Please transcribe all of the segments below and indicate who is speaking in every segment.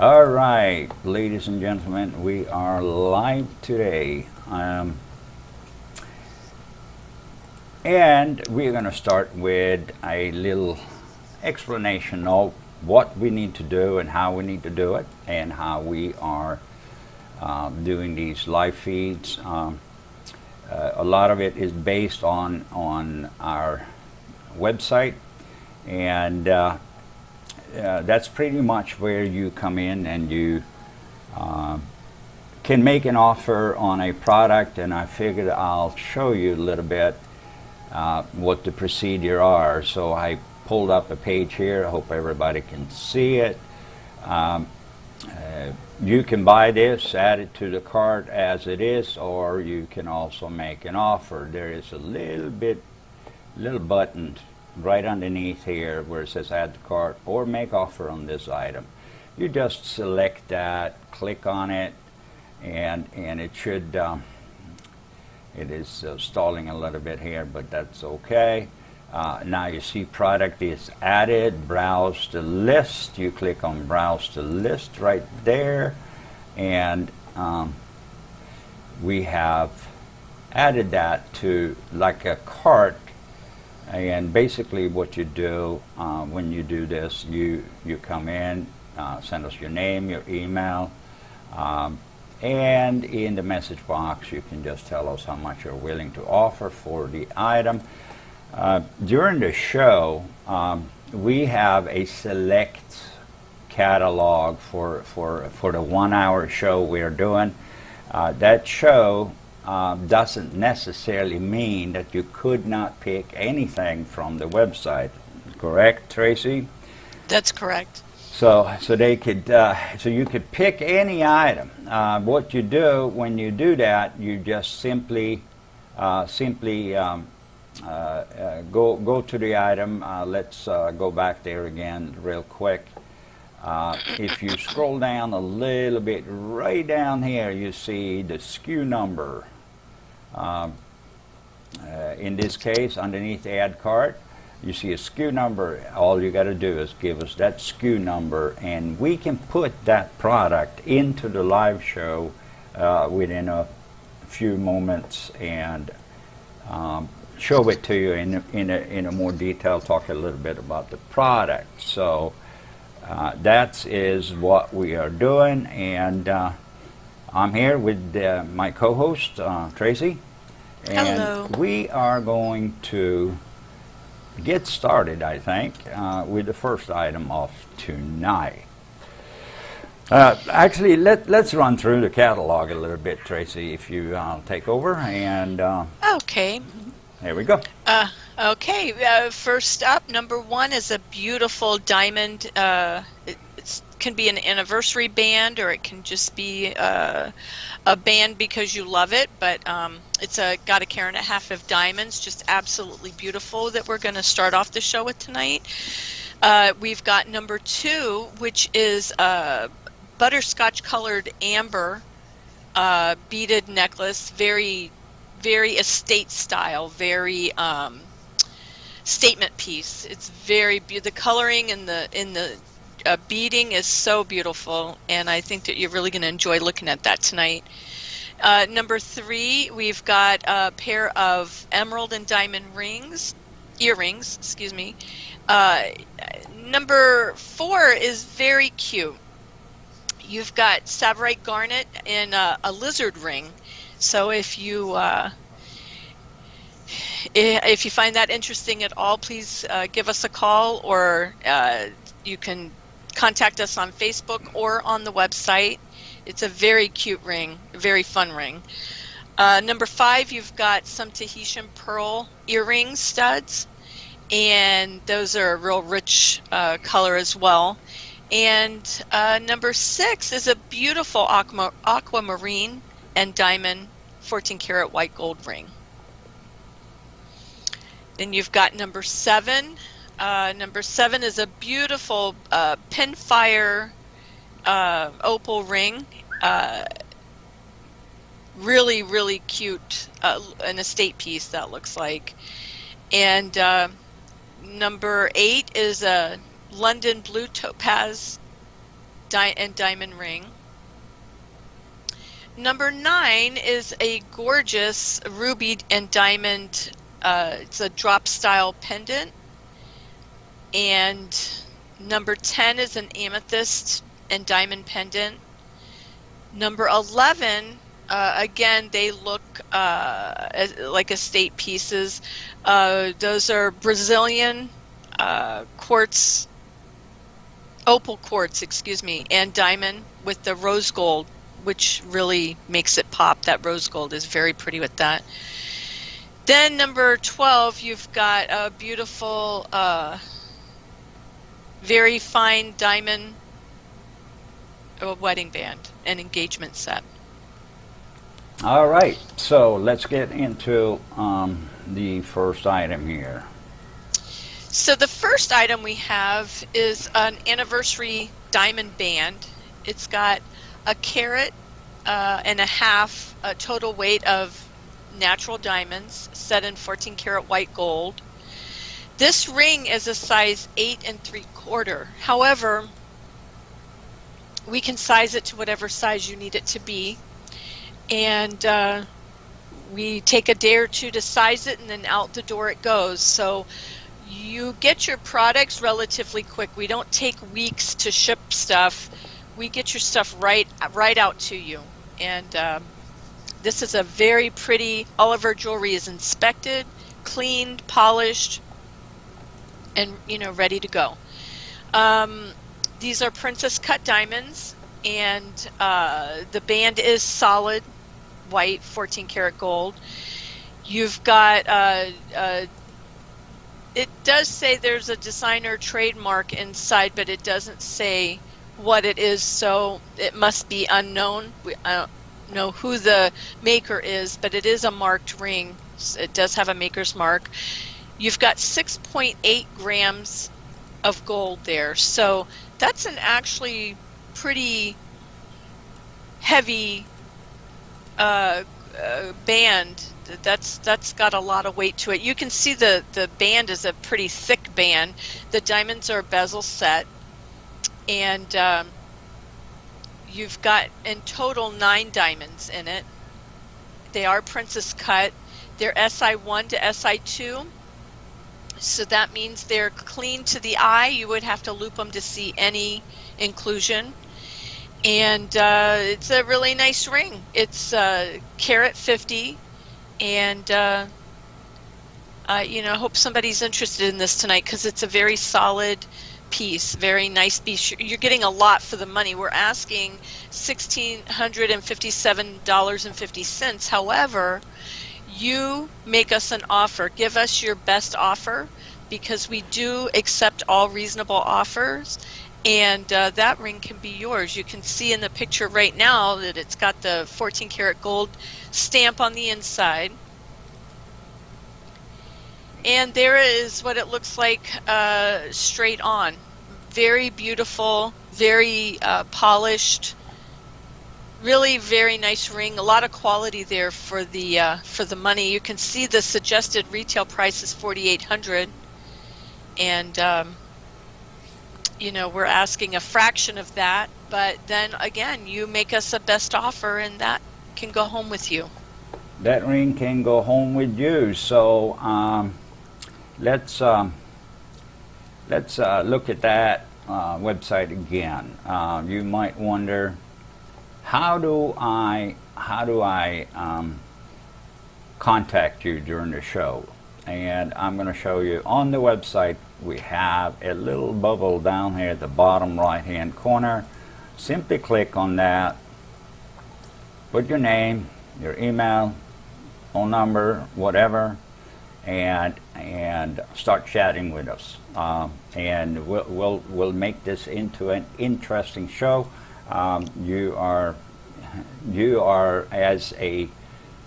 Speaker 1: All right, ladies and gentlemen, we are live today. And we're going to start with a little explanation of what we need to do and how we need to do it, and how we are doing these live feeds. A lot of it is based on our website, and that's pretty much where you come in and you can make an offer on a product. And I figured I'll show you a little bit what the procedure are. So I pulled up a page here. I hope everybody can see it. You can buy this, add it to the cart as it is, or you can also make an offer. There is a little button right underneath here where it says add to cart or make offer on this item. You just select that, click on it, and it should it is stalling a little bit here, but that's okay. Now you see product is added, browse the list. You click on browse the list right there, and we have added that to like a cart. And basically what you do when you do this, you come in, send us your name, your email, and in the message box you can just tell us how much you're willing to offer for the item. During the show, we have a select catalog for the 1 hour show we're doing. That show doesn't necessarily mean that you could not pick anything from the website. Correct, Tracy?
Speaker 2: That's correct.
Speaker 1: So they could so you could pick any item. What you do when you do that, you just simply go to the item. Let's go back there again real quick. If you scroll down a little bit, right down here, you see the SKU number. In this case, underneath the add cart, you see a SKU number. All you got to do is give us that SKU number, and we can put that product into the live show within a few moments and show it to you in a more detail, talk a little bit about the product. So that is what we are doing, and I'm here with my co-host Tracy, and
Speaker 2: Hello.
Speaker 1: we are going to get started, I think, with the first item of tonight. Actually, let's run through the catalog a little bit, Tracy, if you take over, and
Speaker 2: Okay.
Speaker 1: here we go.
Speaker 2: Okay. First up, number one is a beautiful diamond. It can be an anniversary band, or it can just be a band because you love it. But it's got 1.5 carats of diamonds, just absolutely beautiful, that we're going to start off the show with tonight. We've got number two, which is a butterscotch colored amber beaded necklace, very estate style, very statement piece. It's very the coloring in the beading is so beautiful, and I think that you're really going to enjoy looking at that tonight. Number three, we've got a pair of emerald and diamond earrings. Excuse me. Number four is very cute. You've got Savorite garnet in a lizard ring. So if you find that interesting at all, please give us a call, or you can contact us on Facebook or on the website. It's a very cute ring, a very fun ring. Number five, you've got some Tahitian pearl earring studs, and those are a real rich color as well. And number six is a beautiful aquamarine and diamond 14-karat white gold ring. Then you've got number seven. Number seven is a beautiful pinfire opal ring. Really cute, an estate piece that looks like. And number eight is a London blue topaz and diamond ring. Number 9 is a gorgeous ruby and diamond, it's a drop style pendant. And number 10 is an amethyst and diamond pendant. Number 11, again, they look like estate pieces. Those are Brazilian quartz, opal quartz, excuse me, and diamond with the rose gold, which really makes it pop. That rose gold is very pretty with that. Then number 12, you've got a beautiful, very fine diamond wedding band and engagement set.
Speaker 1: All right, so let's get into the first item here.
Speaker 2: So the first item we have is an anniversary diamond band. It's got a carat and a half total weight of natural diamonds set in 14 karat white gold. This ring is a size 8 3/4. However, we can size it to whatever size you need it to be. And we take a day or two to size it, and then out the door it goes. So you get your products relatively quick. We don't take weeks to ship stuff. We get your stuff right out to you. And this is a very pretty, all of our jewelry is inspected, cleaned, polished, and ready to go. These are princess cut diamonds, and the band is solid white 14 karat gold. You've got it does say there's a designer trademark inside, but it doesn't say what it is, so it must be unknown. I don't know who the maker is, but it is a marked ring. It does have a maker's mark. You've got 6.8 grams of gold there, so that's an actually pretty heavy band. That's got a lot of weight to it. You can see the band is a pretty thick band. The diamonds are bezel set, and you've got in total 9 diamonds in it. They are princess cut. They're SI1 to SI2, so that means they're clean to the eye. You would have to loop them to see any inclusion. And it's a really nice ring. It's carat 50, and hope somebody's interested in this tonight, because it's a very solid piece, very nice piece. You're getting a lot for the money. We're asking $1,657.50. However, you make us an offer. Give us your best offer, because we do accept all reasonable offers. And that ring can be yours. You can see in the picture right now that it's got the 14 karat gold stamp on the inside. And there is what it looks like straight on. Very beautiful, very polished, really very nice ring. A lot of quality there for the money. You can see the suggested retail price is $4,800, and we're asking a fraction of that, but then again, you make us a best offer, and that can go home with you.
Speaker 1: That ring can go home with you. So let's look at that website again. You might wonder, how do I contact you during the show? And I'm going to show you on the website. We have a little bubble down here at the bottom right hand corner. Simply click on that, put your name, your email, phone number, whatever, and start chatting with us. And we'll make this into an interesting show. You are as a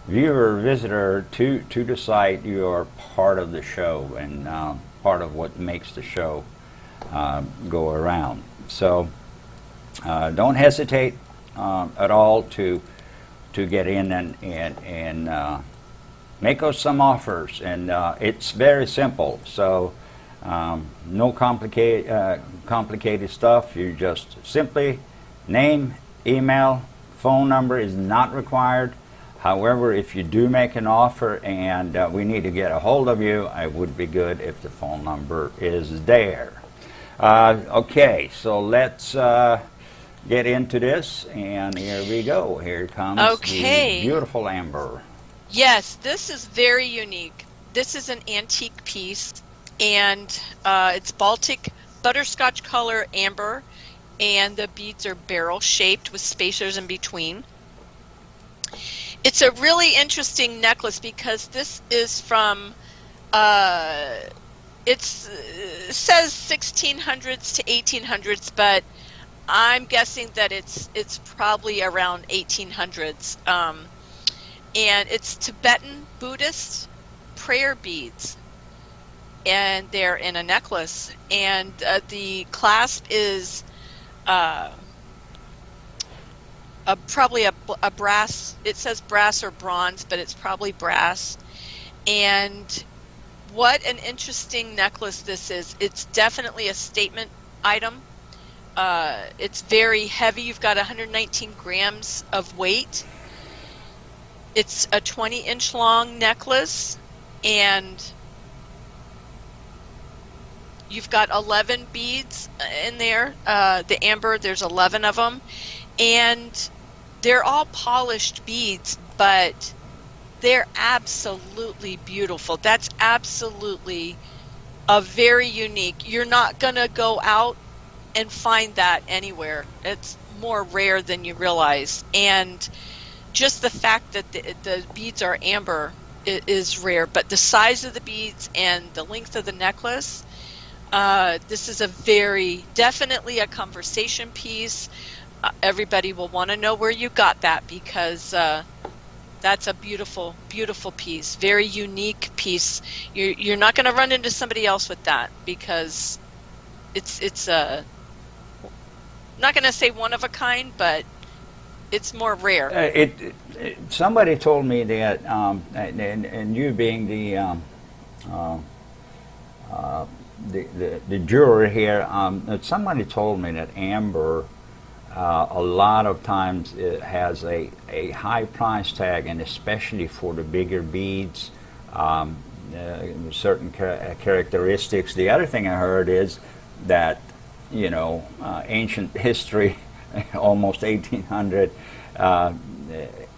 Speaker 1: viewer, visitor to the site, you are part of the show, and part of what makes the show go around. So don't hesitate at all to get in and make us some offers. And it's very simple. So no complicated stuff. You just simply Name, email, phone number is not required. However, if you do make an offer and we need to get a hold of you, it would be good if the phone number is there. Okay, so let's get into this, and here we go. Here comes the beautiful amber.
Speaker 2: Yes, this is very unique. This is an antique piece, and it's Baltic butterscotch color amber, and the beads are barrel shaped with spacers in between. It's a really interesting necklace because this is from it says 1600s to 1800s, but I'm guessing that it's probably around 1800s. And it's Tibetan Buddhist prayer beads, and they're in a necklace. And the clasp is probably a brass. It says brass or bronze, but it's probably brass. And what an interesting necklace this is. It's definitely a statement item. It's very heavy. You've got 119 grams of weight. It's a 20-inch long necklace, and you've got 11 beads in there. The amber, there's 11 of them, and they're all polished beads, but they're absolutely beautiful. That's absolutely a very unique. You're not going to go out and find that anywhere. It's more rare than you realize. And just the fact that the beads are amber is rare, but the size of the beads and the length of the necklace, this is definitely a conversation piece. Everybody will want to know where you got that, because that's a beautiful, beautiful piece. Very unique piece. You're not going to run into somebody else with that, because it's not going to say one of a kind, but it's more rare.
Speaker 1: Somebody told me that, and you being the juror here, somebody told me that amber a lot of times it has a high price tag, and especially for the bigger beads, certain characteristics. The other thing I heard is that, ancient history, almost 1800,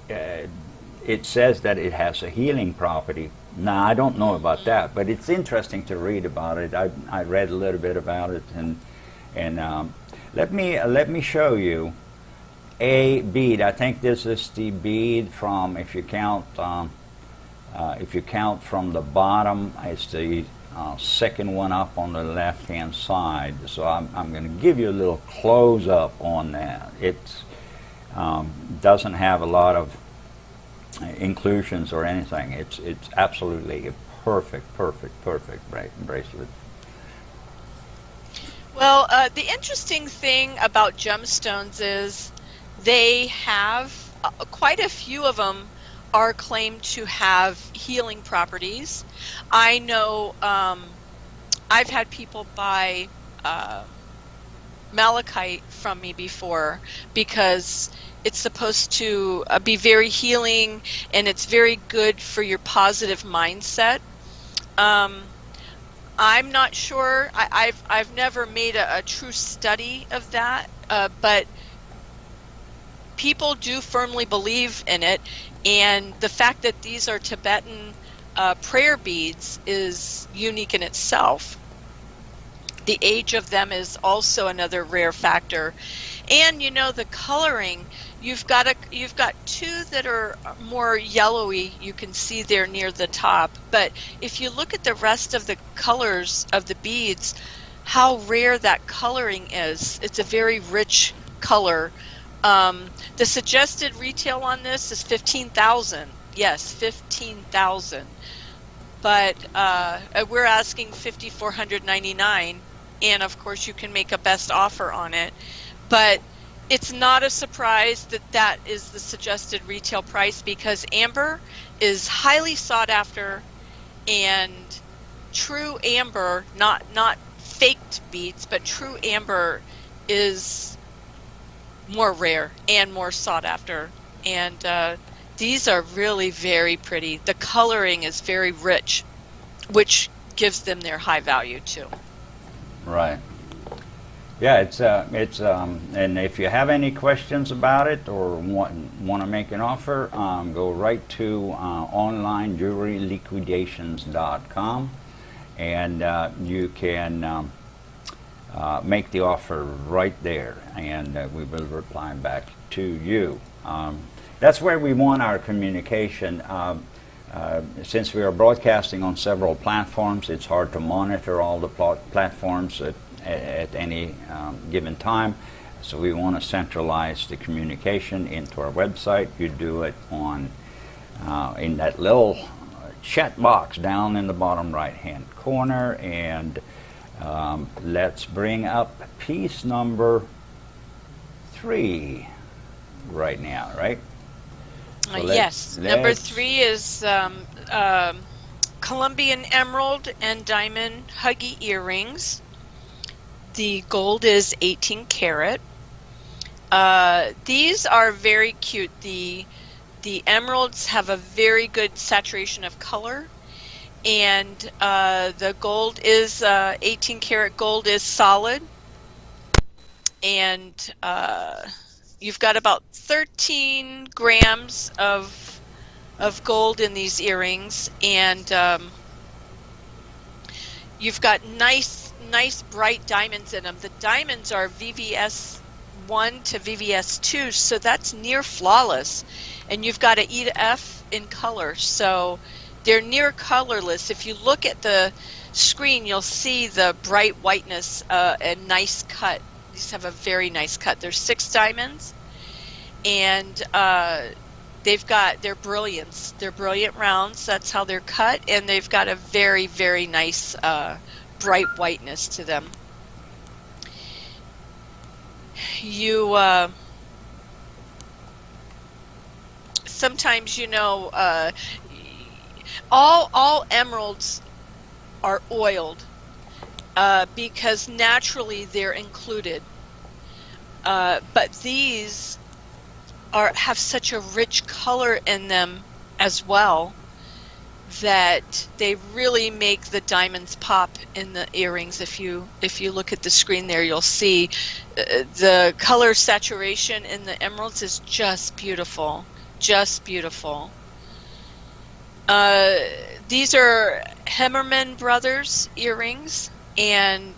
Speaker 1: it says that it has a healing property. Now, I don't know about that, but it's interesting to read about it. I read a little bit about it, and let me show you a bead. I think this is the bead from, if you count from the bottom, it's the second one up on the left-hand side. So I'm going to give you a little close-up on that. It doesn't have a lot of inclusions or anything. It's absolutely a perfect bracelet.
Speaker 2: Well, the interesting thing about gemstones is they have quite a few of them are claimed to have healing properties. I know I've had people buy malachite from me before, because it's supposed to be very healing, and it's very good for your positive mindset. I'm not sure. I've never made a true study of that, but people do firmly believe in it, and the fact that these are Tibetan prayer beads is unique in itself. The age of them is also another rare factor, and the coloring. You've got two that are more yellowy. You can see there near the top, but if you look at the rest of the colors of the beads, how rare that coloring is. It's a very rich color. The suggested retail on this is $15,000. Yes, $15,000. But we're asking $5,499, and of course you can make a best offer on it. But it's not a surprise that that is the suggested retail price, because amber is highly sought after, and true amber, not faked beads, but true amber is more rare and more sought after. And these are really very pretty. The coloring is very rich, which gives them their high value too.
Speaker 1: Right. Yeah, and if you have any questions about it or want to make an offer, go right to onlinejewelryliquidations.com, and you can make the offer right there, and we will reply back to you. That's where we want our communication. Since we are broadcasting on several platforms, it's hard to monitor all the platforms at any given time. So we want to centralize the communication into our website. You do it on in that little chat box down in the bottom right-hand corner, and let's bring up piece number 3 right now, right? So
Speaker 2: yes, number 3 is Colombian emerald and diamond huggy earrings. The gold is 18 karat. These are very cute. The emeralds have a very good saturation of color, and the gold is 18 karat gold is solid, and you've got about 13 grams of gold in these earrings, and you've got nice bright diamonds in them. The diamonds are VVS 1 to VVS 2, so that's near flawless, and you've got an E to F in color, so they're near colorless. If you look at the screen, you'll see the bright whiteness and nice cut. These have a very nice cut. There's 6 diamonds, and they're brilliance. They're brilliant rounds. That's how they're cut, and they've got a very, very nice bright whiteness to them. You sometimes, all emeralds are oiled because naturally they're included, but these have such a rich color in them as well that they really make the diamonds pop in the earrings. If you look at the screen there, you'll see the color saturation in the emeralds is just beautiful, just beautiful. These are Hemmerman Brothers earrings, and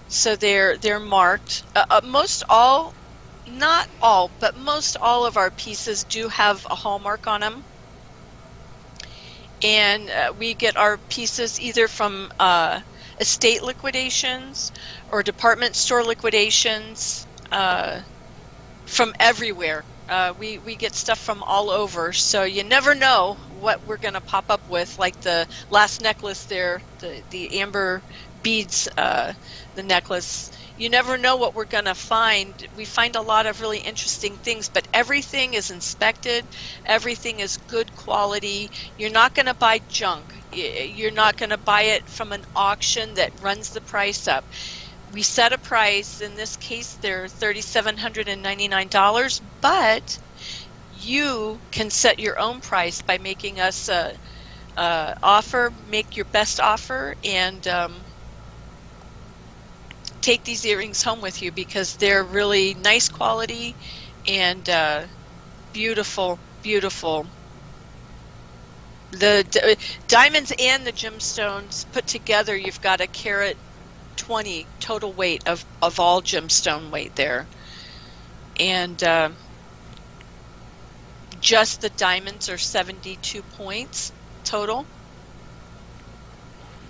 Speaker 2: so they're marked. Most all, not all, but most all of our pieces do have a hallmark on them. And we get our pieces either from estate liquidations or department store liquidations, from everywhere. We get stuff from all over, so you never know what we're going to pop up with. Like the last necklace there, the amber beads, the necklace. You never know what we're going to find. We find a lot of really interesting things, but everything is inspected. Everything is good quality. You're not going to buy junk. You're not going to buy it from an auction that runs the price up. We set a price. In this case, they're $3,799, but you can set your own price by making us a offer. Make your best offer, and take these earrings home with you, because they're really nice quality and beautiful, beautiful. The diamonds and the gemstones put together, you've got a carat 20 total weight of all gemstone weight there, and just the diamonds are 72 points total.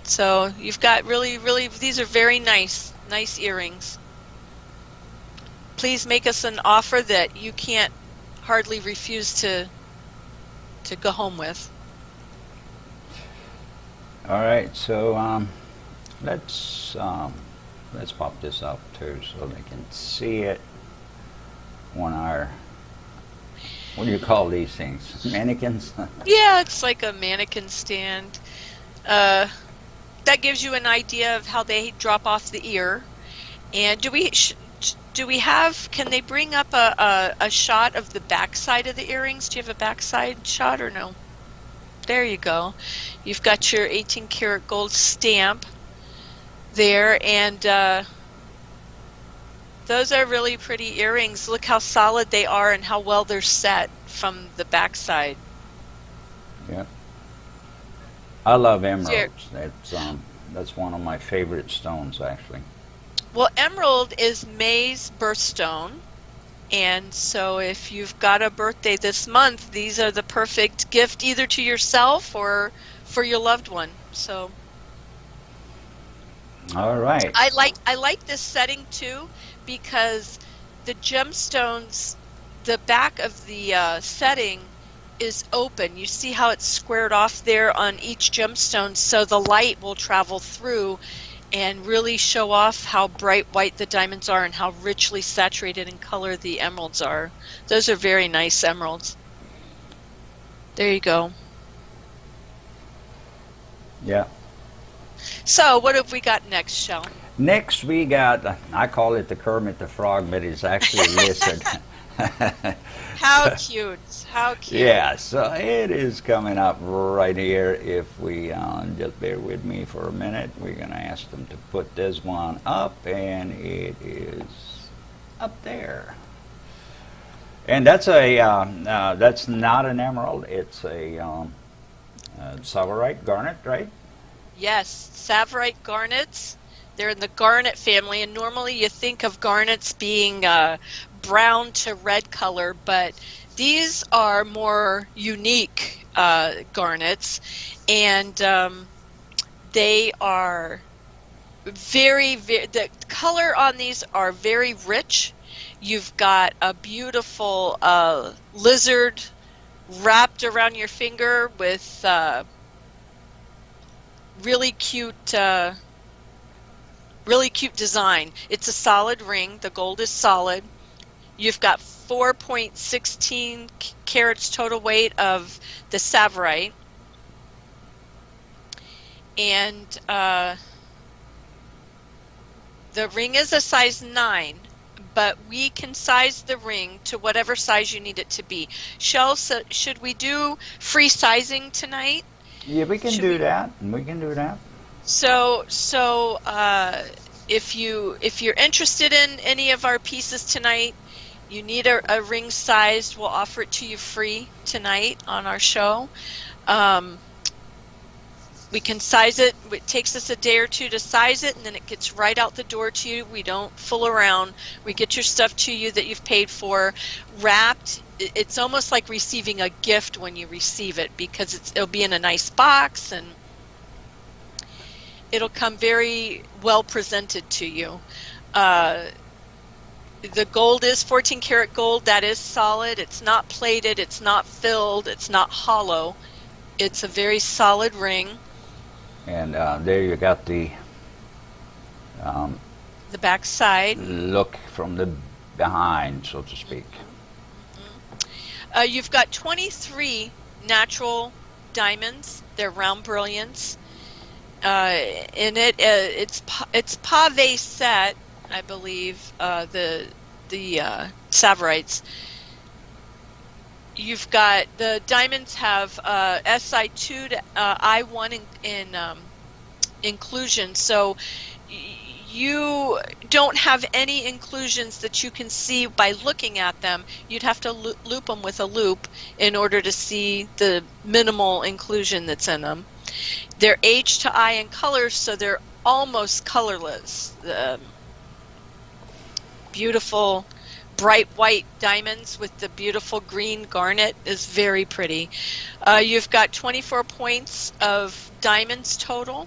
Speaker 2: So you've got really, these are very nice earrings. Please make us an offer that you can't hardly refuse to go home with.
Speaker 1: All right, so let's pop this up too so they can see it on our, what do you call these things? Mannequins?
Speaker 2: Yeah, it's like a mannequin stand. That gives you an idea of how they drop off the ear. And do do we have, can they bring up a shot of the back side of the earrings? Do you have a backside shot or no? There you go. You've got your 18 karat gold stamp there, and those are really pretty earrings. Look how solid they are and how well they're set from the backside.
Speaker 1: Yeah. I love emeralds. That's one of my favorite stones, actually.
Speaker 2: Well, emerald is May's birthstone, and so if you've got a birthday this month, these are the perfect gift either to yourself or for your loved one. So
Speaker 1: All right.
Speaker 2: I like this setting too, because the gemstones, the back of the setting is open. You see how it's squared off there on each gemstone, so the light will travel through and really show off how bright white the diamonds are and how richly saturated in color the emeralds are. Those are very nice emeralds. There you go.
Speaker 1: Yeah.
Speaker 2: So what have we got next, Shell?
Speaker 1: Next we got, I call it the Kermit the Frog, but it's actually a lizard.
Speaker 2: How cute. How cute.
Speaker 1: Yeah, so it is coming up right here. If we just bear with me for a minute, we're going to ask them to put this one up, and it is up there. And that's that's not an emerald. It's a Savarite garnet, right?
Speaker 2: Yes, Savarite garnets. They're in the garnet family, and normally you think of garnets being brown to red color, but these are more unique garnets, and they are very, the color on these are very rich. You've got a beautiful lizard wrapped around your finger with really cute design. It's a solid ring. The gold is solid. You've got 4.16 carats total weight of the Savarite. And the ring is a size 9, but we can size the ring to whatever size you need it to be. Shell, should we do free sizing tonight?
Speaker 1: Yeah, we can do that. We can do that.
Speaker 2: So if you're interested in any of our pieces tonight, you need a ring sized, we'll offer it to you free tonight on our show. We can size it. It takes us a day or two to size it, and then it gets right out the door to you. We don't fool around. We get your stuff to you that you've paid for, wrapped. It's almost like receiving a gift when you receive it, because it'll be in a nice box, and it'll come very well presented to you. The gold is 14 karat gold. That is solid. It's not plated. It's not filled. It's not hollow. It's a very solid ring.
Speaker 1: And there you got the
Speaker 2: back side.
Speaker 1: Look from the behind, so to speak.
Speaker 2: You've got 23 natural diamonds. They're round brilliants. In it, it's pave set, I believe. The Savarites. You've got the diamonds have SI2 to I1 in inclusion, so you don't have any inclusions that you can see by looking at them. You'd have to loop them with a loop in order to see the minimal inclusion that's in them. They're H to I in colors, so they're almost colorless. Beautiful bright white diamonds with the beautiful green garnet is very pretty. You've got 24 points of diamonds total.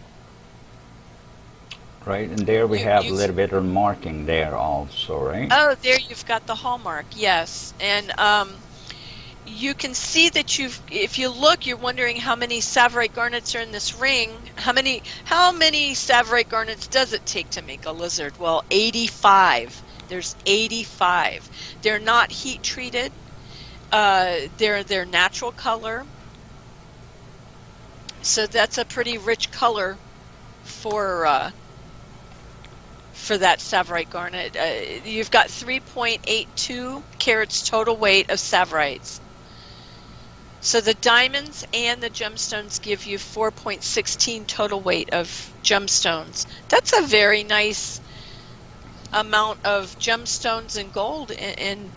Speaker 1: Right, and there we have a little bit of marking there also, right?
Speaker 2: Oh, there you've got the hallmark, yes. And you can see that if you look, you're wondering how many Savarite garnets are in this ring. How many Savarite garnets does it take to make a lizard? Well, 85. There's 85. They're not heat treated. They're natural color. So that's a pretty rich color for for that Savorite garnet. You've got 3.82 carats total weight of Savorites. So the diamonds and the gemstones give you 4.16 total weight of gemstones. That's a very nice amount of gemstones and gold in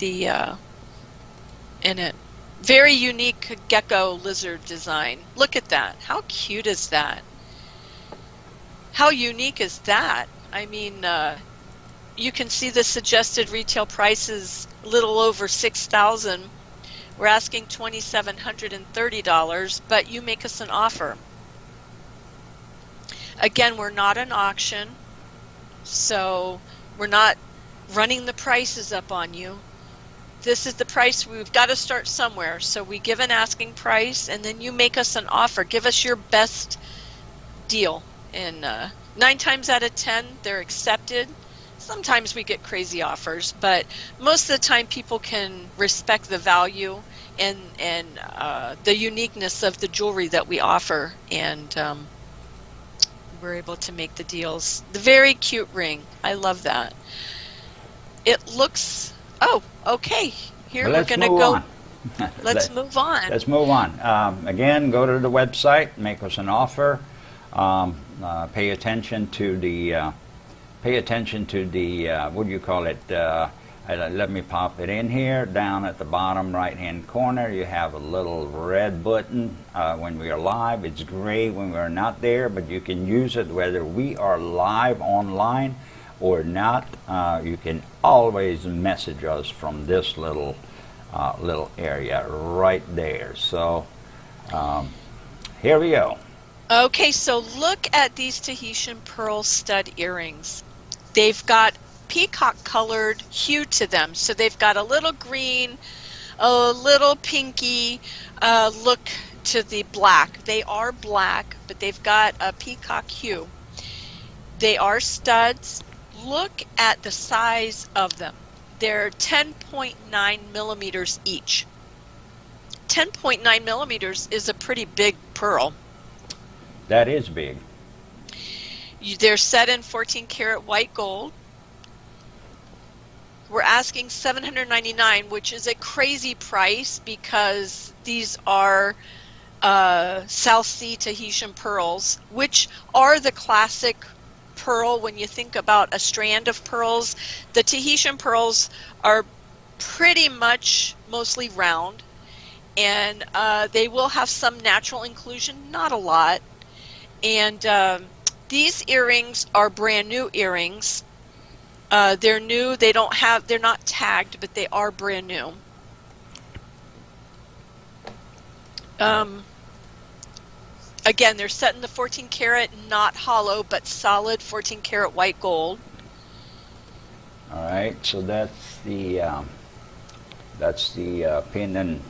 Speaker 2: it. Very unique gecko lizard design. Look at that. How cute is that? How unique is that? I mean, you can see the suggested retail price is a little over $6,000. We're asking $2,730, but you make us an offer. Again, we're not an auction, so we're not running the prices up on you. This is the price. We've got to start somewhere, so we give an asking price, and then you make us an offer. Give us your best deal, and 9 times out of 10, they're accepted. Sometimes we get crazy offers, but most of the time people can respect the value and the uniqueness of the jewelry that we offer, and we're able to make the deals. The very cute ring. I love that. It looks... Oh, okay. Here we're going to go. Let's move on.
Speaker 1: Let's move on. Again, go to the website, make us an offer. Pay attention to the what do you call it? Let me pop it in here. Down at the bottom right-hand corner, you have a little red button when we are live. It's gray when we're not there, but you can use it whether we are live online or not. You can always message us from this little area right there. So here we go.
Speaker 2: Okay, so look at these Tahitian pearl stud earrings. They've got peacock colored hue to them. So they've got a little green, a little pinky look to the black. They are black, but they've got a peacock hue. They are studs. Look at the size of them. They're 10.9 millimeters each. 10.9 millimeters is a pretty big pearl.
Speaker 1: That is big.
Speaker 2: They're set in 14 karat white gold. We're asking $799, which is a crazy price because these are South Sea Tahitian pearls, which are the classic pearl. When you think about a strand of pearls, the Tahitian pearls are pretty much mostly round, and they will have some natural inclusion, not a lot. And these earrings are brand new earrings. They're new. They're not tagged, but they are brand new. Again, they're set in the 14 karat, not hollow, but solid 14 karat white gold.
Speaker 1: All right, so that's the pin and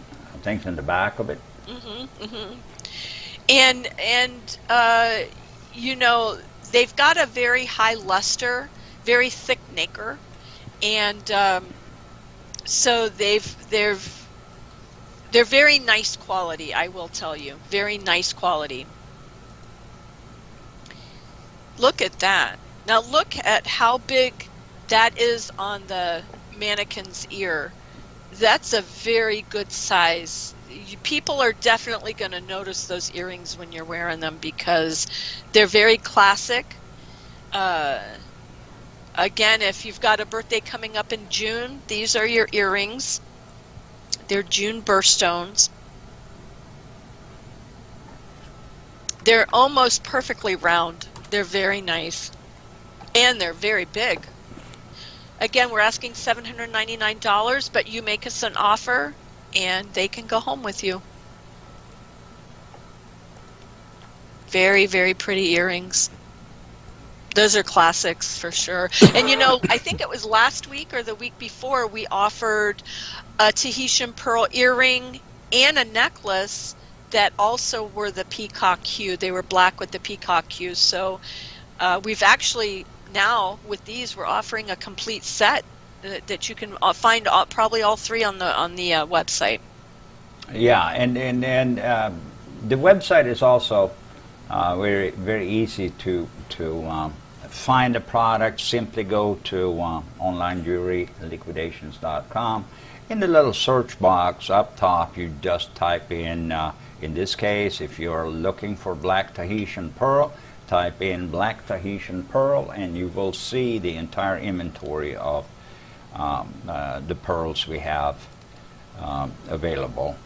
Speaker 1: things in the back of it.
Speaker 2: Mm-hmm, mm-hmm. And you know, they've got a very high luster, very thick nacre, and so they're very nice quality, I will tell you. Very nice quality. Look at that. Now look at how big that is on the mannequin's ear. That's a very good size. People are definitely going to notice those earrings when you're wearing them because they're very classic. Again, if you've got a birthday coming up in June, these are your earrings. They're June birthstones. They're almost perfectly round. They're very nice. And they're very big. Again, we're asking $799, but you make us an offer and they can go home with you. Very, very pretty earrings. Those are classics for sure. And you know, I think it was last week or the week before we offered a Tahitian pearl earring and a necklace that also were the peacock hue. They were black with the peacock hue. So we've actually now with these we're offering a complete set that you can find probably all three on the website. Yeah,
Speaker 1: and the website is also very easy to find the product, simply go to online jewelry liquidations.com. In the little search box up top, you just type in this case, if you're looking for black Tahitian pearl, type in black Tahitian pearl, and you will see the entire inventory of the pearls we have available.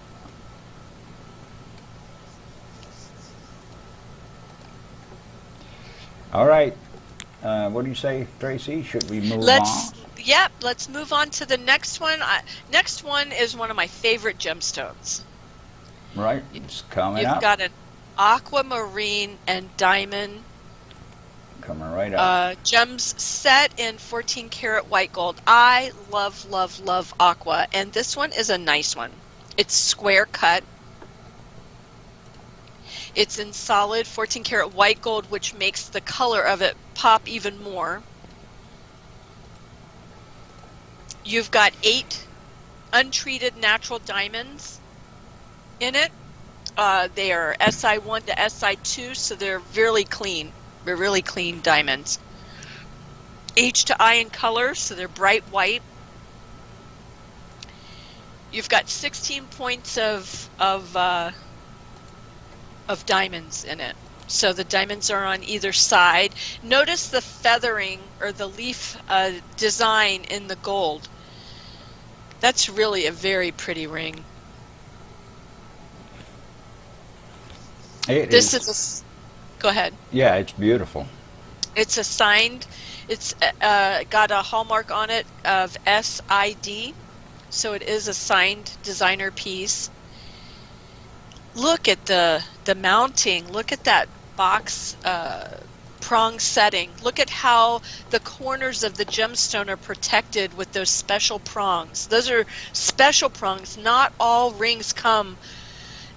Speaker 1: All right. What do you say, Tracy? Should we move on?
Speaker 2: Yep, let's move on to the next one. Next one is one of my favorite gemstones.
Speaker 1: Right, it's coming up.
Speaker 2: You've got an aquamarine and diamond
Speaker 1: coming right up.
Speaker 2: Gems set in 14 karat white gold. I love, love, love aqua, and this one is a nice one. It's square cut. It's in solid 14 karat white gold, which makes the color of it pop even more. You've got 8 untreated natural diamonds in it. They are SI1 to SI2, so they're really clean. They're really clean diamonds. H to I in color, so they're bright white. You've got 16 points of diamonds in it. So the diamonds are on either side. Notice the feathering or the leaf design in the gold. That's really a very pretty ring. Go ahead.
Speaker 1: Yeah, it's beautiful.
Speaker 2: It's a signed, it's got a hallmark on it of SID, so it is a signed designer piece. Look at the mounting. Look at that box prong setting. Look at how the corners of the gemstone are protected with those special prongs. Those are special prongs. Not all rings come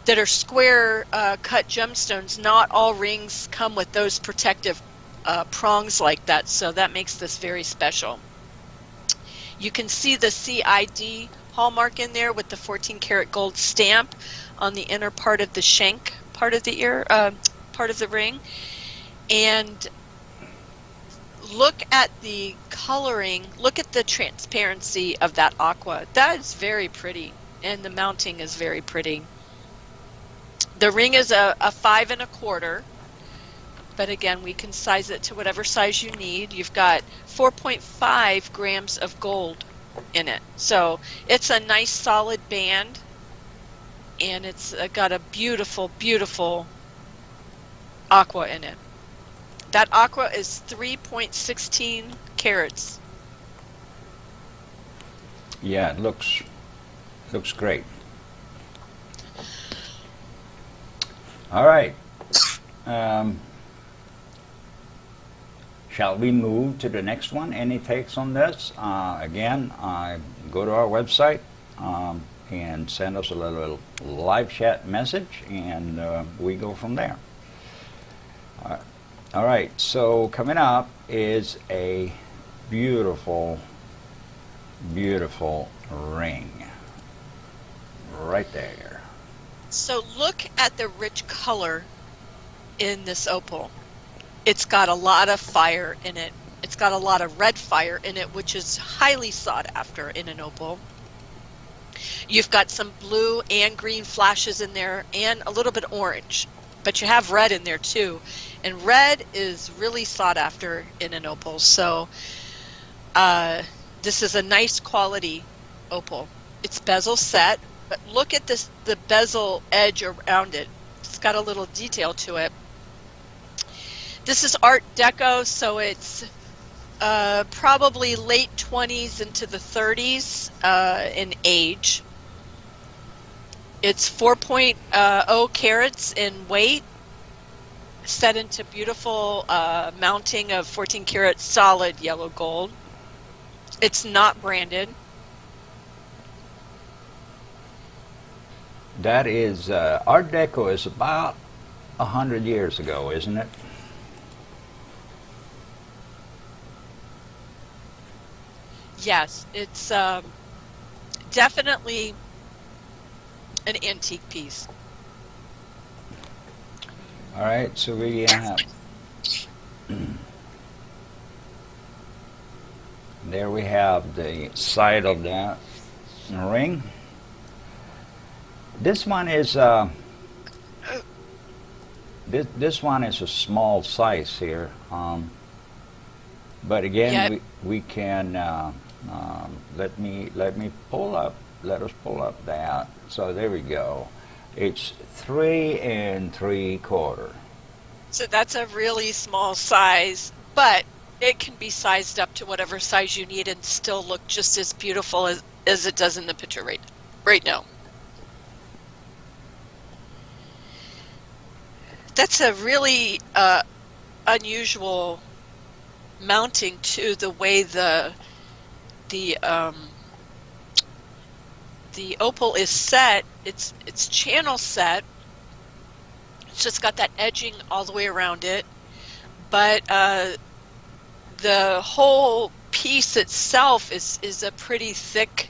Speaker 2: that are square cut gemstones. Not all rings come with those protective prongs like that, so that makes this very special. You can see the CID hallmark in there with the 14 karat gold stamp on the inner part of the shank part of the ear, part of the ring. And look at the coloring, look at the transparency of that aqua. That is very pretty, and the mounting is very pretty. The ring is a 5 1/4, but again, we can size it to whatever size you need. You've got 4.5 grams of gold in it. So it's a nice solid band, and it's got a beautiful, beautiful aqua in it. That aqua is 3.16 carats.
Speaker 1: Yeah, it looks great. All right. Shall we move to the next one? Any takes on this? Again, go to our website and send us a little live chat message, and we go from there. All right, so coming up is a beautiful, beautiful ring right there.
Speaker 2: So look at the rich color in this opal. It's got a lot of fire in it. It's got a lot of red fire in it, which is highly sought after in an opal. You've got some blue and green flashes in there, and a little bit orange, but you have red in there too. And red is really sought after in an opal. So this is a nice quality opal. It's bezel set, but look at this, the bezel edge around it. It's got a little detail to it. This is Art Deco, so it's probably late 20s into the 30s in age. It's 4.0 carats in weight, set into beautiful mounting of 14 karat solid yellow gold. It's not branded.
Speaker 1: That is, Art Deco is about 100 years ago, isn't it?
Speaker 2: Yes, it's definitely an antique piece.
Speaker 1: All right, so we there we have the side of the ring. This one is this one is a small size here, but again,
Speaker 2: Yep.
Speaker 1: we can let me pull up. Let us pull up that. So there we go. It's 3 3/4.
Speaker 2: So that's a really small size, but it can be sized up to whatever size you need and still look just as beautiful as it does in the picture right now. That's a really unusual mounting to the way the opal is set. It's channel set. It's just got that edging all the way around it, but the whole piece itself is a pretty thick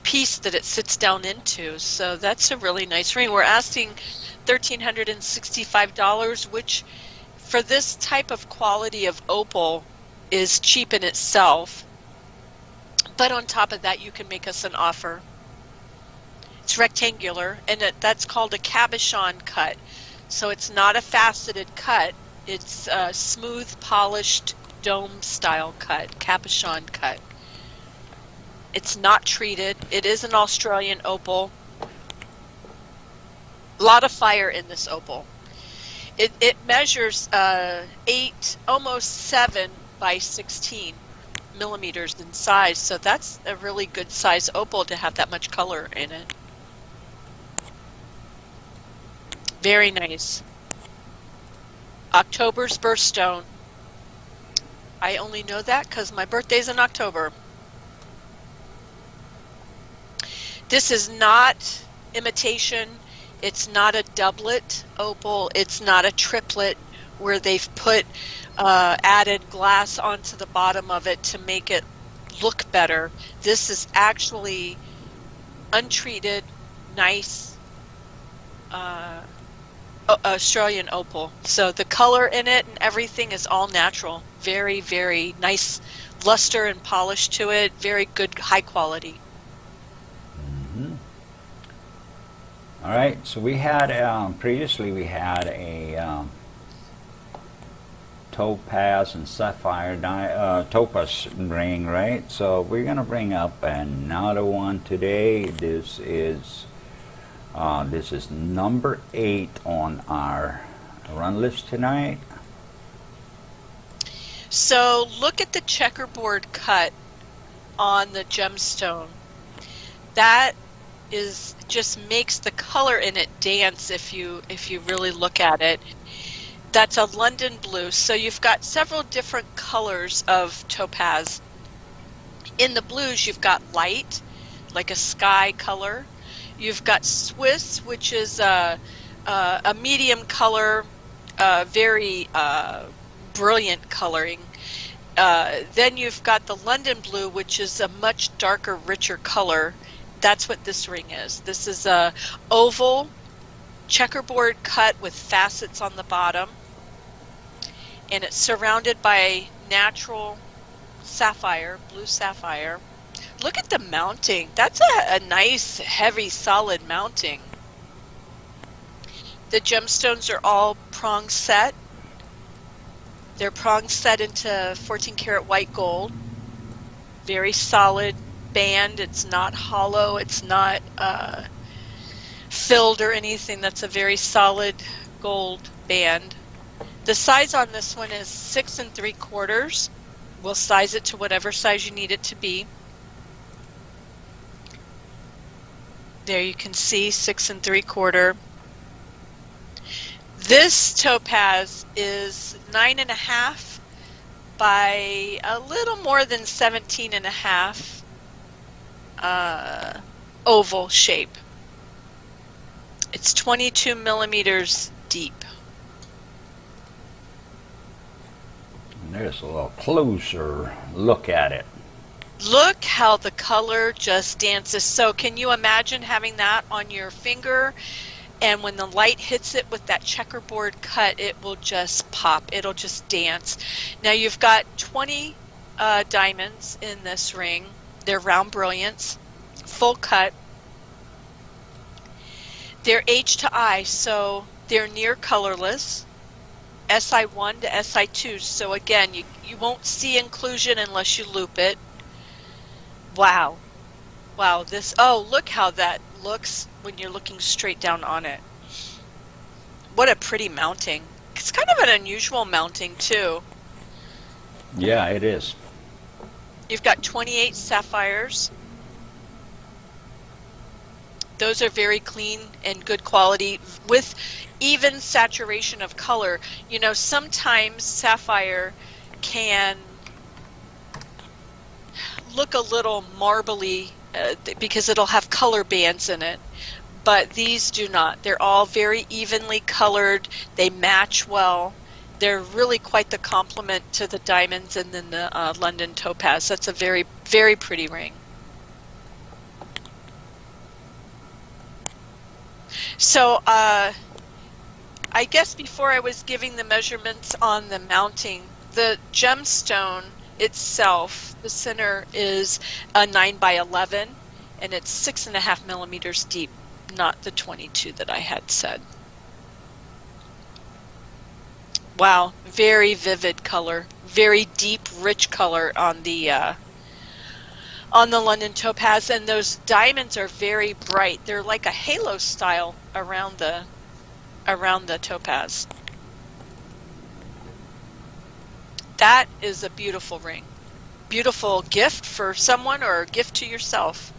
Speaker 2: piece that it sits down into. So that's a really nice ring. We're asking $1,365, which for this type of quality of opal is cheap in itself. But on top of that, you can make us an offer. It's rectangular, and that's called a cabochon cut. So it's not a faceted cut. It's a smooth, polished, dome-style cut, cabochon cut. It's not treated. It is an Australian opal. A lot of fire in this opal. It measures 8, almost 7 by 16 millimeters in size. So that's a really good size opal to have that much color in it. Very nice. October's birthstone. I only know that because my birthday's in October. This is not imitation. It's not a doublet opal. It's not a triplet where they've put added glass onto the bottom of it to make it look better. This is actually untreated, nice Australian opal. So the color in it and everything is all natural. Very, very nice luster and polish to it. Very good, high quality.
Speaker 1: All right, so we had previously we had a topaz and sapphire topaz ring, right? So we're gonna bring up another one today. This is number 8 on our run list tonight.
Speaker 2: So look at the checkerboard cut on the gemstone. That is just makes the color in it dance if you really look at it. That's a London blue. So you've got several different colors of topaz. In the blues you've got light, like a sky color. You've got Swiss, which is a medium color, very brilliant coloring. Then you've got the London blue, which is a much darker, richer color. That's what this ring is. This is a oval checkerboard cut with facets on the bottom, and it's surrounded by natural sapphire, blue sapphire. Look at the mounting. That's a nice, heavy, solid mounting. The gemstones are all prong set. They're prong set into 14 karat white gold. Very solid band. It's not hollow. It's not filled or anything. That's a very solid gold band. The size on this one is 6 3/4. We'll size it to whatever size you need it to be. There you can see 6 3/4. This topaz is 9.5 by a little more than 17.5 oval shape. It's 22 millimeters deep.
Speaker 1: And there's a little closer look at it.
Speaker 2: Look how the color just dances. So can you imagine having that on your finger, and when the light hits it with that checkerboard cut, it will just pop. It'll just dance. Now you've got 20 diamonds in this ring. They're round brilliants, full cut. They're H to I, so they're near colorless. SI1 to SI2. So again, you won't see inclusion unless you loop it. Wow. Wow, look how that looks when you're looking straight down on it. What a pretty mounting. It's kind of an unusual mounting too.
Speaker 1: Yeah, it is.
Speaker 2: You've got 28 sapphires. Those are very clean and good quality with even saturation of color. You know, sometimes sapphire can look a little marbly because it'll have color bands in it, but these do not. They're all very evenly colored. They match well. They're really quite the complement to the diamonds and then the London topaz. That's a very, very pretty ring. So I guess before I was giving the measurements on the mounting, the gemstone itself, the center is a 9 by 11 and it's 6.5 millimeters deep, not the 22 that I had said. Wow, very vivid color, very deep, rich color on the London topaz, and those diamonds are very bright. They're like a halo style around the topaz. That is a beautiful ring. Beautiful gift for someone or a gift to yourself.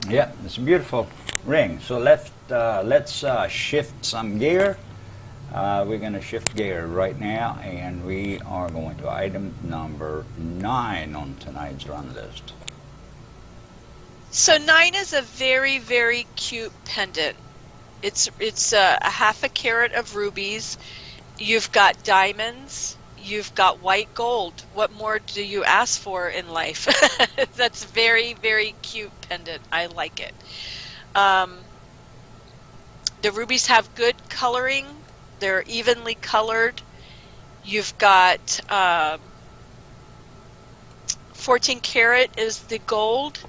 Speaker 1: Yeah, it's a beautiful ring. So let's shift some gear. We're going to shift gear right now, and we are going to item number 9 on tonight's run list.
Speaker 2: So 9 is a very, very cute pendant. It's a half a carat of rubies. You've got diamonds. You've got white gold. What more do you ask for in life? That's very, very cute pendant. I like it. The rubies have good coloring. They're evenly colored. You've got 14 karat is the gold,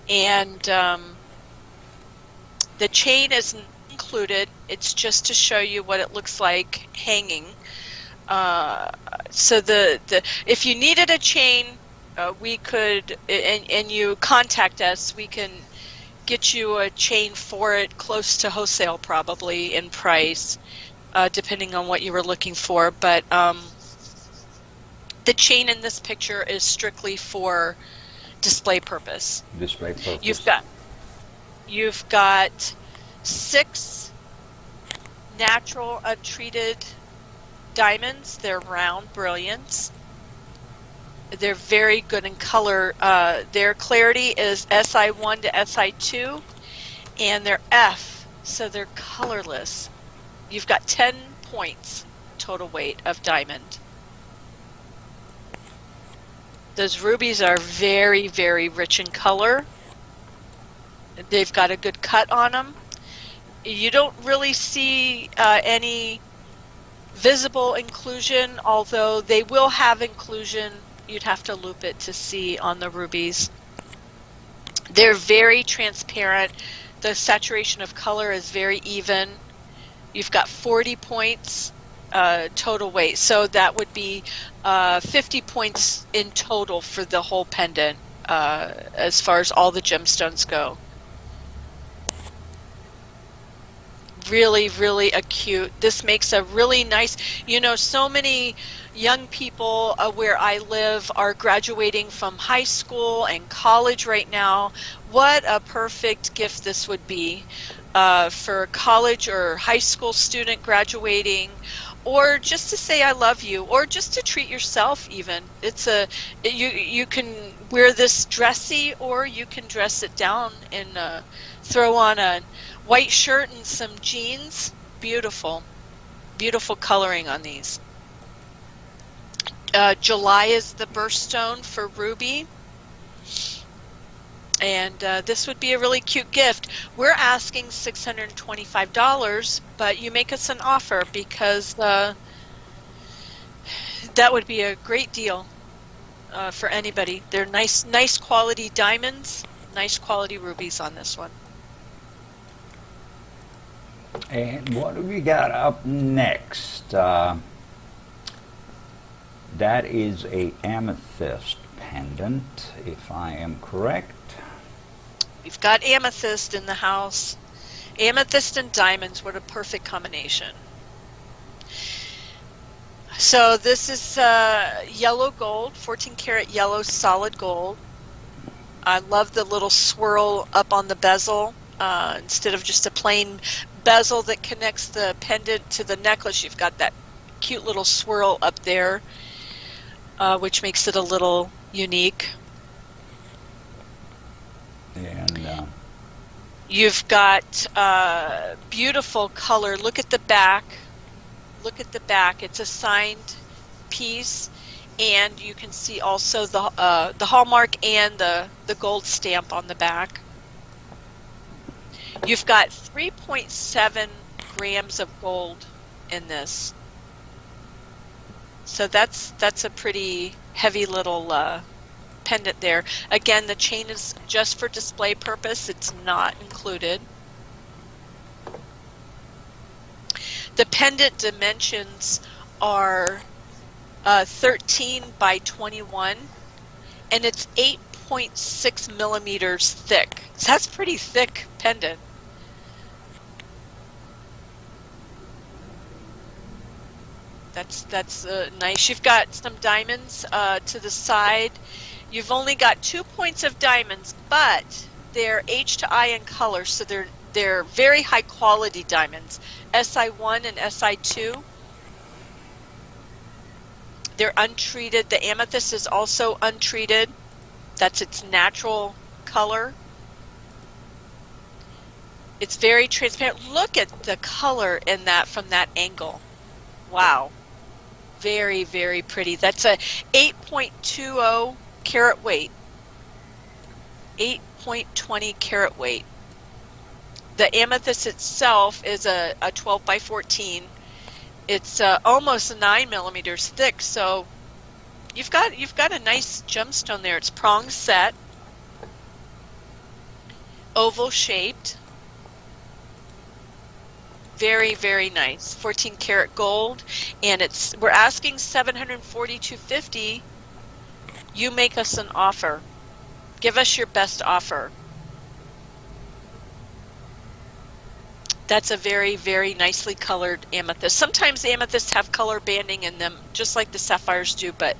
Speaker 2: and the chain is included. It's just to show you what it looks like hanging. So if you needed a chain, we could, and you contact us, we can get you a chain for it close to wholesale probably in price, depending on what you were looking for. But the chain in this picture is strictly for display purpose.
Speaker 1: Display purpose.
Speaker 2: You've got 6 natural untreated diamonds. They're round brilliants. They're very good in color. Their clarity is SI1 to SI2, and they're F, so they're colorless. You've got 10 points total weight of diamond. Those rubies are very, very rich in color. They've got a good cut on them. You don't really see any visible inclusion, although they will have inclusion. You'd have to loop it to see on the rubies. They're very transparent. The saturation of color is very even. You've got 40 points total weight, so that would be 50 points in total for the whole pendant as far as all the gemstones go. Really, really acute. This makes a really nice, so many young people where I live are graduating from high school and college right now. What a perfect gift this would be for a college or high school student graduating, or just to say I love you, or just to treat yourself even. You can wear this dressy, or you can dress it down and throw on a white shirt and some jeans. Beautiful. Beautiful coloring on these. July is the birthstone for ruby. And this would be a really cute gift. We're asking $625, but you make us an offer because That would be a great deal for anybody. They're nice quality diamonds, nice quality rubies on this one.
Speaker 1: And what do we got up next? That is a amethyst pendant, if I am correct.
Speaker 2: We've got amethyst in the house. Amethyst and diamonds, what a perfect combination. So this is yellow gold, 14 karat yellow solid gold. I love the little swirl up on the bezel. Instead of just a plain bezel that connects the pendant to the necklace, you've got that cute little swirl up there, which makes it a little unique.
Speaker 1: And
Speaker 2: you've got beautiful color. Look at the back. Look at the back. It's a signed piece, and you can see also the hallmark and the gold stamp on the back. You've got 3.7 grams of gold in this, so that's a pretty heavy little pendant there. Again, the chain is just for display purpose. It's not included. The pendant dimensions are 13 by 21, and it's 8.6 millimeters thick. So that's pretty thick pendant. That's nice. You've got some diamonds to the side. You've only got 2 points of diamonds, but they're H to I in color, so they're very high quality diamonds. SI1 and SI2. They're untreated. The amethyst is also untreated. That's its natural color. It's very transparent. Look at the color in that from that angle. Wow. Very, very pretty. That's a 8.20 carat weight. 8.20 carat weight. The amethyst itself is a 12 by 14. It's almost 9 millimeters thick, so you've got a nice gemstone there. It's prong set, oval shaped, very, very nice. 14 karat gold, and we're asking $742.50. You make us an offer. Give us your best offer. That's a very, very nicely colored amethyst. Sometimes amethysts have color banding in them, just like the sapphires do, but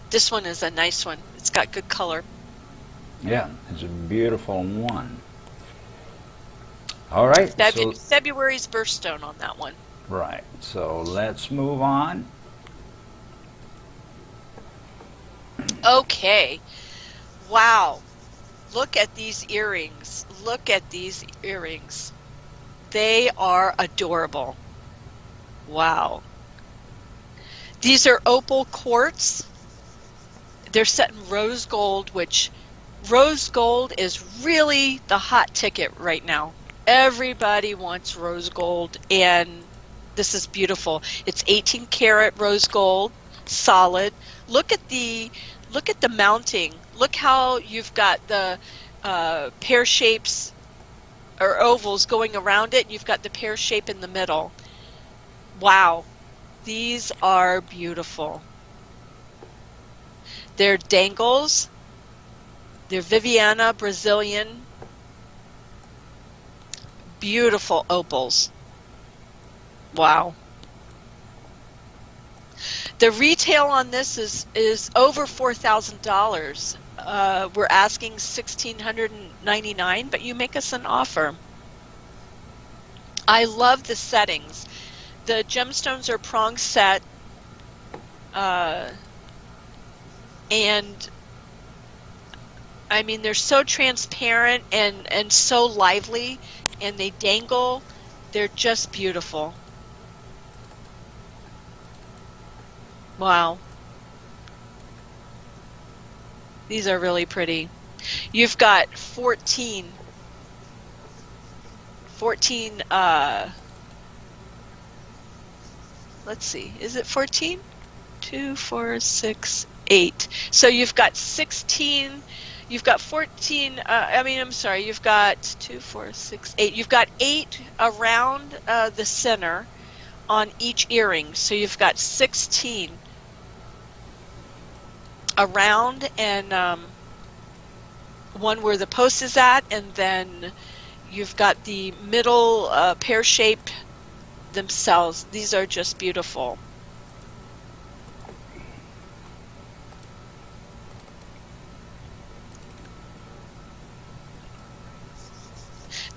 Speaker 2: this one is a nice one. It's got good color.
Speaker 1: Yeah, it's a beautiful one. All right.
Speaker 2: February's birthstone on that one.
Speaker 1: Right. So let's move on.
Speaker 2: Okay. Wow. Look at these earrings. Look at these earrings. They are adorable. Wow. These are opal quartz. They're set in rose gold, which rose gold is really the hot ticket right now. Everybody wants rose gold, and this is beautiful. It's 18 karat rose gold, solid. Look at the mounting. Look how you've got the pear shapes or ovals going around it. You've got the pear shape in the middle. Wow, these are beautiful. They're dangles. They're Viviana Brazilian. Beautiful opals. Wow. The retail on this is over $4,000. We're asking $1,699, but you make us an offer. I love the settings. The gemstones are prong set, and I mean they're so transparent and so lively, and they dangle. They're just beautiful. Wow. These are really pretty. You've got 14, let's see, is it 14? 2, 4, 6, 8. So you've got 16. You've got 14. I'm sorry. You've got 2, 4, 6, 8. You've got 8 around the center on each earring. So you've got 16 around, and one where the post is at, and then you've got the middle pear shape themselves. These are just beautiful.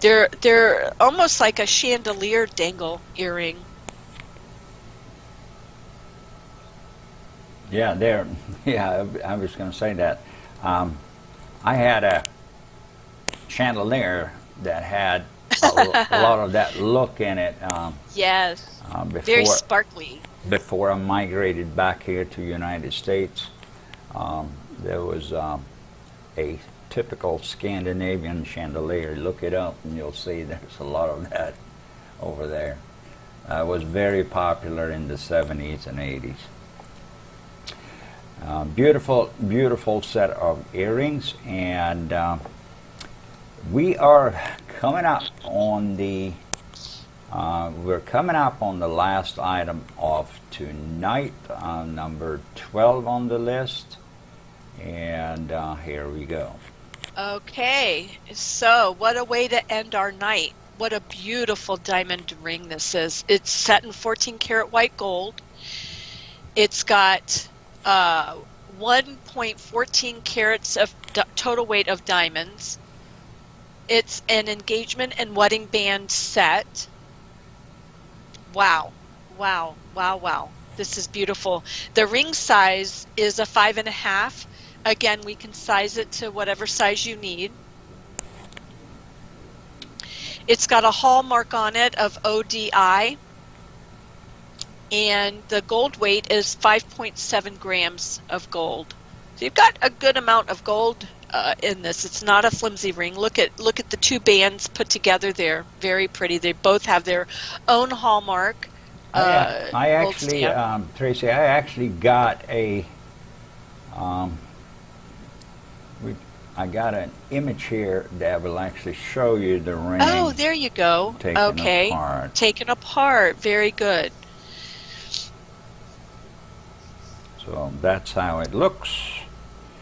Speaker 2: They're almost like a chandelier dangle earring.
Speaker 1: Yeah, I was going to say that. I had a chandelier that had a lot of that look in it.
Speaker 2: Yes, very sparkly.
Speaker 1: Before I migrated back here to the United States, there was a typical Scandinavian chandelier. Look it up and you'll see there's a lot of that over there. It was very popular in the 70s and 80s. Beautiful set of earrings, and we are coming up on the last item of tonight, number 12 on the list, and here we go.
Speaker 2: Okay, so what a way to end our night. What a beautiful diamond ring this is. It's set in 14 karat white gold. It's got 1.14 carats of total weight of diamonds. It's an engagement and wedding band set. Wow. This is beautiful. The ring size is a 5.5. Again, we can size it to whatever size you need. It's got a hallmark on it of ODI. And the gold weight is 5.7 grams of gold. So you've got a good amount of gold in this. It's not a flimsy ring. Look at the two bands put together there. Very pretty. They both have their own hallmark.
Speaker 1: I actually, Tracy, I actually got I got an image here that will actually show you the ring.
Speaker 2: Oh, there you go.
Speaker 1: Taken apart.
Speaker 2: Taken apart. Very good.
Speaker 1: So that's how it looks.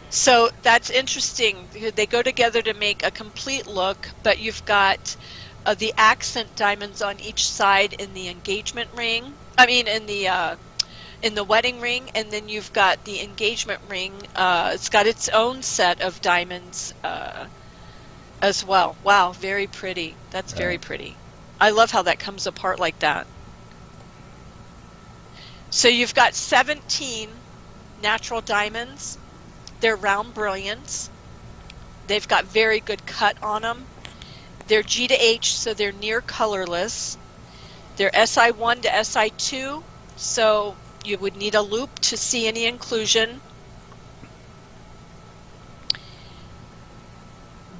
Speaker 2: So that's interesting. They go together to make a complete look, but you've got the accent diamonds on each side in the engagement ring. In the wedding ring, and then you've got the engagement ring. It's got its own set of diamonds as well. Wow, very pretty. That's very pretty. I love how that comes apart like that. So you've got 17 natural diamonds. They're round brilliants. They've got very good cut on them. They're G to H, so they're near colorless. They're SI1 to SI2, so you would need a loop to see any inclusion.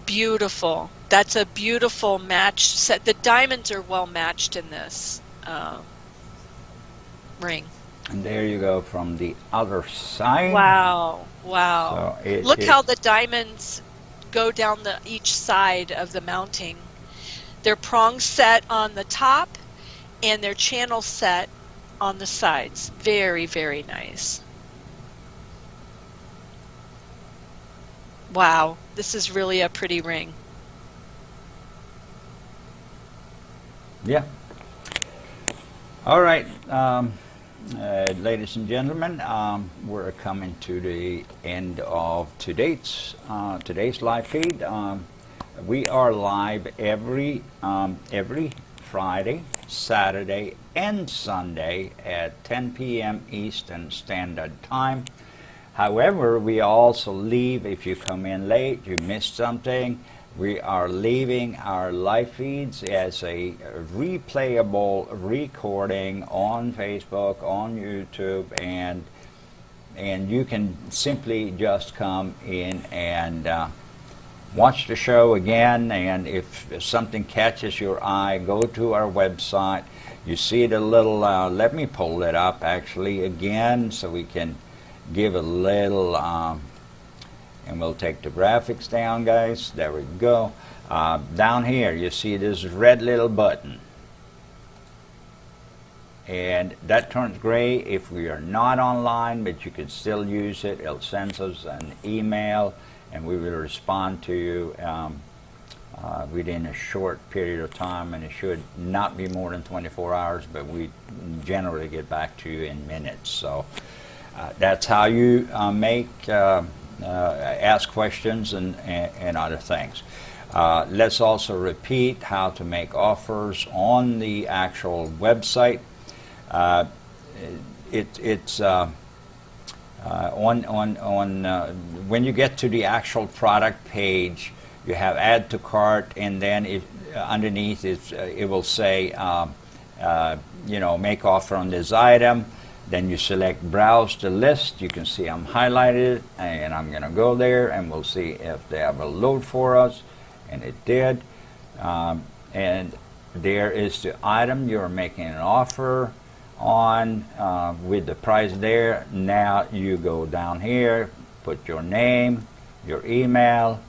Speaker 2: Beautiful. That's a beautiful match set. The diamonds are well matched in this ring.
Speaker 1: And there you go from the other side.
Speaker 2: Wow.
Speaker 1: So
Speaker 2: Look how the diamonds go down each side of the mounting. They're prong set on the top and they're channel set on the sides. Very, very nice. Wow, this is really a pretty ring.
Speaker 1: Yeah. All right, ladies and gentlemen, we're coming to the end of today's live feed. We are live every Friday, Saturday, and Sunday at 10 p.m. Eastern Standard Time. However, we also leave, if you come in late, you missed something, we are leaving our live feeds as a replayable recording on Facebook, on YouTube, and you can simply just come in and watch the show again. And if something catches your eye, go to our website. You see the little, let me pull it up actually again so we can give a little, and we'll take the graphics down, guys. There we go. Down here you see this red little button, and that turns gray if we are not online, but you can still use it. It'll send us an email and we will respond to you within a short period of time, and it should not be more than 24 hours, but we generally get back to you in minutes. So that's how you ask questions and other things. Let's also repeat how to make offers on the actual website. It's when you get to the actual product page, you have add to cart, and then underneath it will say make offer on this item. Then you select browse the list. You can see I'm highlighted, and I'm going to go there and we'll see if they have a load for us, and it did. And there is the item you're making an offer on with the price there. Now you go down here, put your name, your email,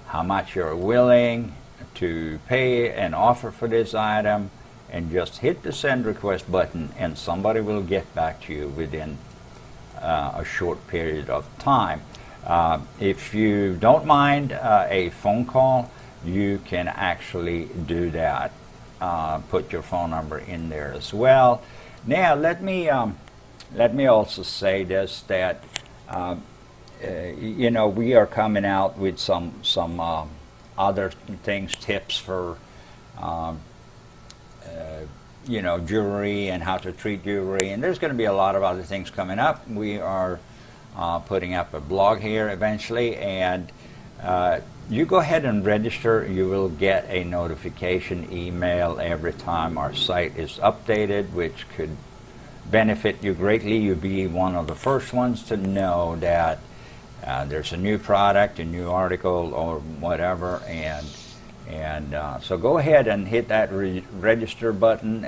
Speaker 1: how much you're willing to pay and offer for this item, and just hit the send request button, and somebody will get back to you within a short period of time. If you don't mind a phone call, you can actually do that. Put your phone number in there as well. Now let me also say this, that we are coming out with some other things, tips for jewelry and how to treat jewelry, and there's going to be a lot of other things coming up. We are putting up a blog here eventually, and you go ahead and register. You will get a notification email every time our site is updated, which could benefit you greatly. You'll be one of the first ones to know that there's a new product, a new article, or whatever, and so go ahead and hit that register button.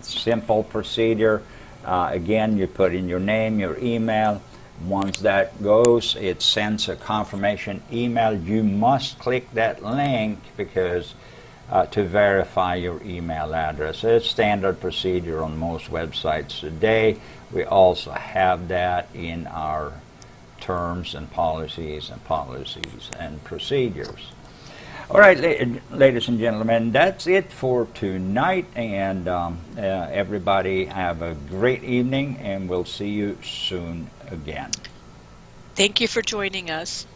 Speaker 1: Simple procedure. Again, you put in your name, your email. Once that goes, it sends a confirmation email. You must click that link because to verify your email address. It's standard procedure on most websites today. We also have that in our terms and policies and procedures. All right, ladies and gentlemen, that's it for tonight, and everybody have a great evening, and we'll see you soon again.
Speaker 2: Thank you for joining us.